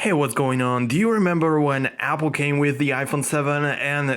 Hey, what's going on? Do you remember when Apple came with the iPhone 7 and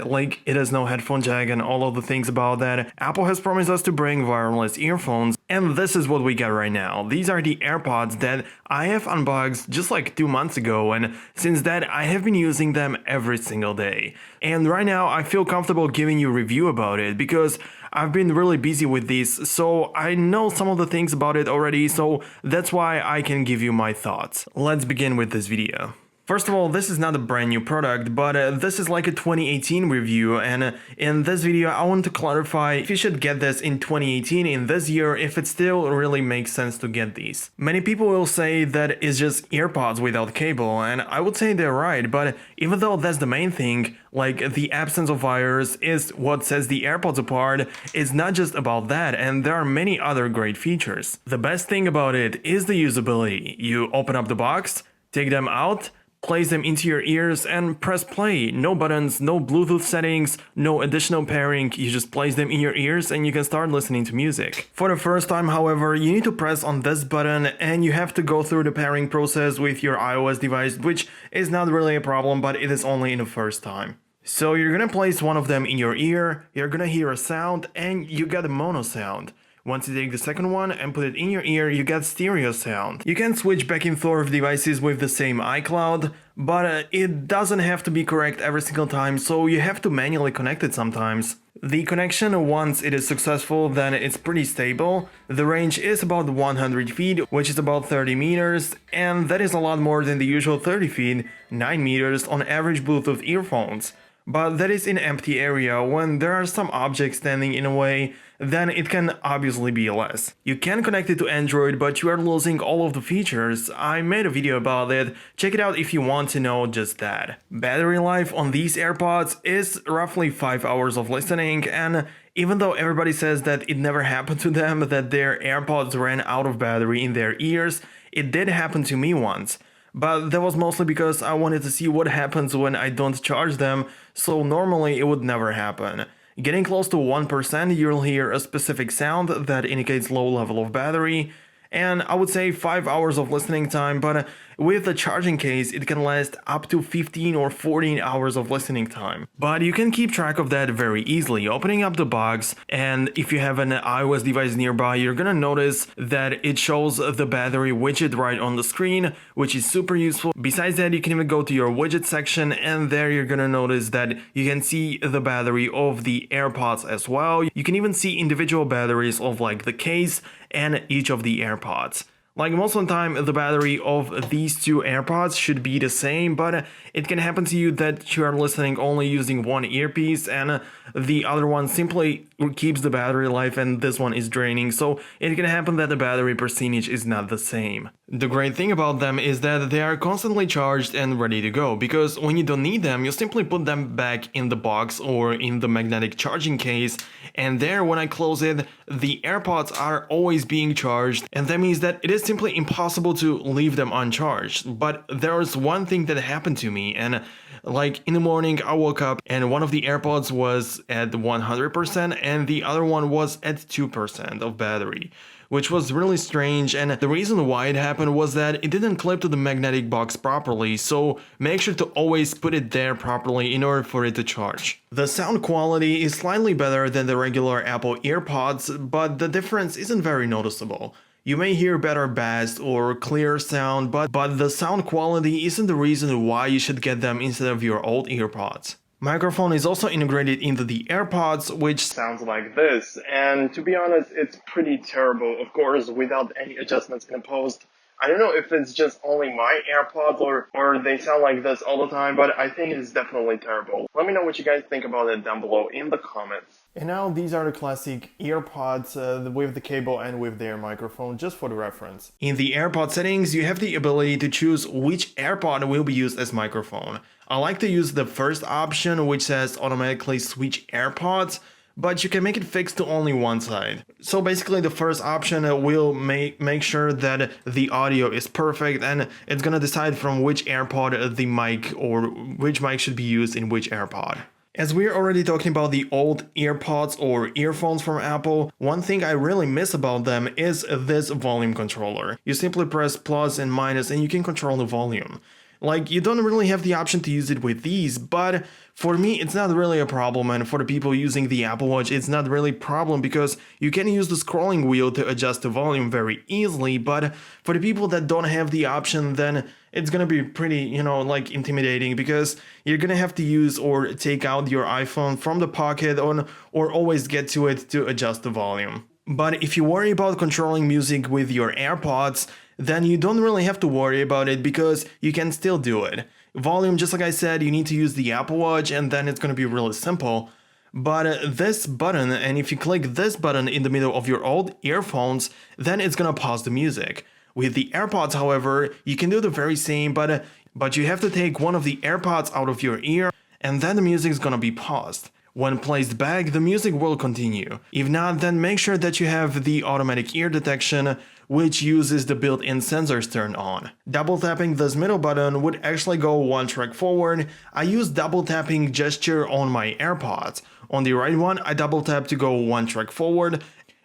it has no headphone jack and all of the things about that? Apple has promised us to bring wireless earphones, and this is what we get right now. These are the AirPods that I have unboxed just like 2 months ago, and since that I have been using them every single day. And right now I feel comfortable giving you a review about it because I've been really busy with these, so I know some of the things about it already, so that's why I can give you my thoughts. Let's begin with this video. First of all, this is not a brand new product, but this is like a 2018 review, and in this video I want to clarify if you should get this in 2018 in this year, if it still really makes sense to get these. Many people will say that it's just AirPods without cable, and I would say they're right, but even though that's the main thing, like the absence of wires is what sets the AirPods apart, it's not just about that, and there are many other great features. The best thing about it is the usability. You open up the box, take them out, place them into your ears and press play. No buttons, no Bluetooth settings, no additional pairing, you just place them in your ears and you can start listening to music. For the first time, however, you need to press on this button and you have to go through the pairing process with your iOS device, which is not really a problem, but it is only in the first time. So you're gonna place one of them in your ear, you're gonna hear a sound, and you get a mono sound. Once you take the second one and put it in your ear, you get stereo sound. You can switch back and forth devices with the same iCloud, but it doesn't have to be correct every single time, so you have to manually connect it sometimes. The connection, once it is successful, then it's pretty stable. The range is about 100 feet, which is about 30 meters, and that is a lot more than the usual 30 feet, 9 meters on average Bluetooth earphones. But that is in an empty area. When there are some objects standing in a way, then it can obviously be less. You can connect it to Android, but you are losing all of the features. I made a video about it, check it out if you want to know just that. Battery life on these AirPods is roughly 5 hours of listening, and even though everybody says that it never happened to them, that their AirPods ran out of battery in their ears, it did happen to me once. But that was mostly because I wanted to see what happens when I don't charge them, so normally it would never happen. Getting close to 1%, you'll hear a specific sound that indicates low level of battery, and I would say 5 hours of listening time, but with the charging case it can last up to 15 or 14 hours of listening time. But you can keep track of that very easily, opening up the box, and if you have an iOS device nearby, you're gonna notice that it shows the battery widget right on the screen, which is super useful. Besides that, you can even go to your widget section, and there you're gonna notice that you can see the battery of the AirPods as well. You can even see individual batteries of like the case and each of the AirPods. Like most of the time, the battery of these two AirPods should be the same, but it can happen to you that you are listening only using one earpiece and the other one simply keeps the battery life and this one is draining, so it can happen that the battery percentage is not the same. The great thing about them is that they are constantly charged and ready to go, because when you don't need them, you simply put them back in the box or in the magnetic charging case, and there when I close it, the AirPods are always being charged, and that means that it is simply impossible to leave them uncharged. But there was one thing that happened to me, and like in the morning I woke up and one of the AirPods was at 100% and the other one was at 2% of battery, which was really strange, and the reason why it happened was that it didn't clip to the magnetic box properly, so make sure to always put it there properly in order for it to charge. The sound quality is slightly better than the regular Apple AirPods, but the difference isn't very noticeable. You may hear better bass or clear sound, but the sound quality isn't the reason why you should get them instead of your old AirPods. Microphone is also integrated into the AirPods, which sounds like this, and to be honest, it's pretty terrible, of course, without any adjustments in post. I don't know if it's just only my AirPods or they sound like this all the time, but I think it's definitely terrible. Let me know what you guys think about it down below in the comments. And now these are the classic AirPods with the cable and with their microphone, just for the reference. In the AirPod settings, you have the ability to choose which AirPod will be used as microphone. I like to use the first option, which says automatically switch AirPods, but you can make it fixed to only one side. So basically the first option will make sure that the audio is perfect, and it's gonna decide from which AirPod the mic or which mic should be used in which AirPod. As we're already talking about the old AirPods or earphones from Apple, one thing I really miss about them is this volume controller. You simply press plus and minus and you can control the volume. Like, you don't really have the option to use it with these, but for me, it's not really a problem, and for the people using the Apple Watch, it's not really a problem because you can use the scrolling wheel to adjust the volume very easily, but for the people that don't have the option, then it's gonna be pretty, like intimidating because you're gonna have to use or take out your iPhone from the pocket or always get to it to adjust the volume. But if you worry about controlling music with your AirPods, then you don't really have to worry about it because you can still do it. Volume, just like I said, you need to use the Apple Watch and then it's going to be really simple. But this button, and if you click this button in the middle of your old earphones, then it's going to pause the music. With the AirPods, however, you can do the very same, but you have to take one of the AirPods out of your ear and then the music is going to be paused. When placed back, the music will continue. If not, then make sure that you have the automatic ear detection, which uses the built-in sensors turned on. Double tapping this middle button would actually go one track forward. I use double tapping gesture on my AirPods. On the right one, I double tap to go one track forward,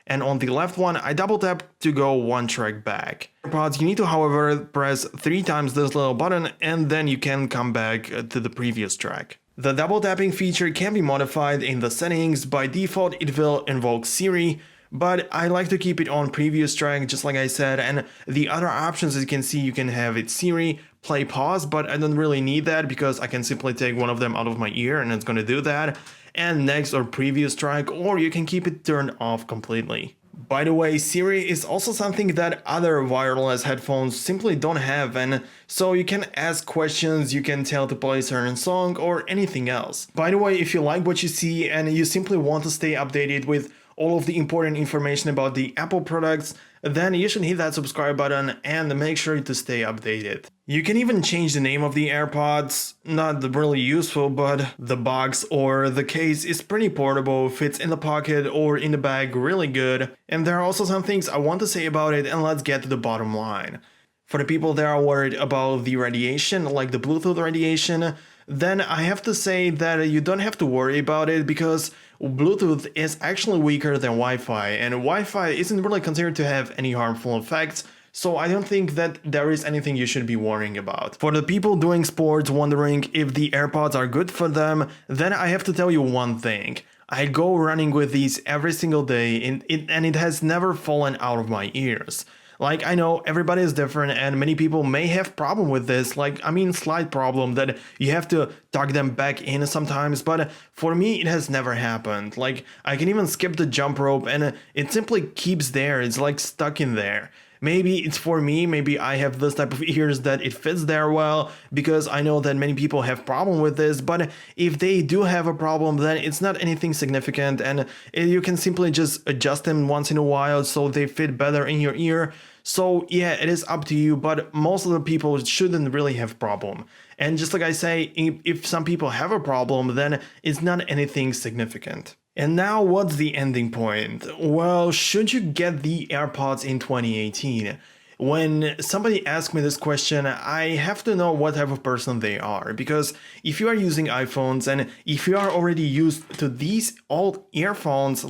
and on the left one, I double tap to go one track back. AirPods, you need to, however, press 3 times this little button, and then you can come back to the previous track. The double tapping feature can be modified in the settings. By default, it will invoke Siri, but I like to keep it on previous track, just like I said, and the other options, as you can see, you can have it Siri, play, pause, but I don't really need that because I can simply take one of them out of my ear and it's going to do that, and next or previous track, or you can keep it turned off completely. By the way, Siri is also something that other wireless headphones simply don't have, and so you can ask questions, you can tell to play a certain song or anything else. By the way, if you like what you see and you simply want to stay updated with all of the important information about the Apple products, then you should hit that subscribe button and make sure to stay updated. You can even change the name of the AirPods, not really useful, but the box or the case is pretty portable, fits in the pocket or in the bag really good. And there are also some things I want to say about it, and let's get to the bottom line. For the people that are worried about the radiation, like the Bluetooth radiation, then I have to say that you don't have to worry about it because Bluetooth is actually weaker than Wi-Fi, and Wi-Fi isn't really considered to have any harmful effects, so I don't think that there is anything you should be worrying about. For the people doing sports wondering if the AirPods are good for them, then I have to tell you one thing. I go running with these every single day and it has never fallen out of my ears. Like, I know everybody is different and many people may have problem with this, slight problem that you have to tuck them back in sometimes, but for me it has never happened. Like, I can even skip the jump rope and it simply keeps there, it's like stuck in there. Maybe it's for me, maybe I have this type of ears that it fits there well, because I know that many people have problem with this, but if they do have a problem, then it's not anything significant and you can simply just adjust them once in a while so they fit better in your ear. So yeah, it is up to you, but most of the people shouldn't really have problem. And just like I say, if some people have a problem, then it's not anything significant. And now what's the ending point? Well, should you get the AirPods in 2018? When somebody asks me this question, I have to know what type of person they are, because if you are using iPhones and if you are already used to these old earphones,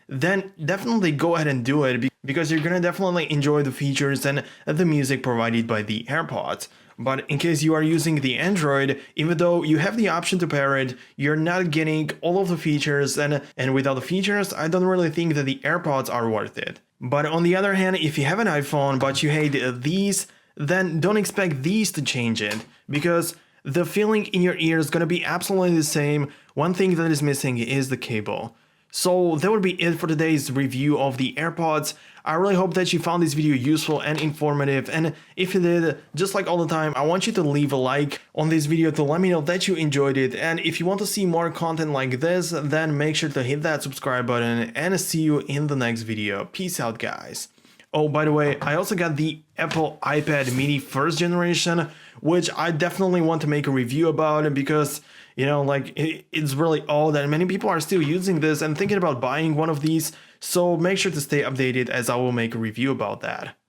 then definitely go ahead and do it, because you're gonna definitely enjoy the features and the music provided by the AirPods. But in case you are using the Android, even though you have the option to pair it, you're not getting all of the features, and without the features, I don't really think that the AirPods are worth it. But on the other hand, if you have an iPhone but you hate these, then don't expect these to change it, because the feeling in your ear is gonna be absolutely the same. One thing that is missing is the cable. So that would be it for today's review of the AirPods. I really hope that you found this video useful and informative, and if you did, just like all the time, I want you to leave a like on this video to let me know that you enjoyed it, and if you want to see more content like this, then make sure to hit that subscribe button, and see you in the next video. Peace out, guys. Oh, by the way, I also got the Apple iPad mini first generation, which I definitely want to make a review about, because it's really old and many people are still using this and thinking about buying one of these, so make sure to stay updated as I will make a review about that.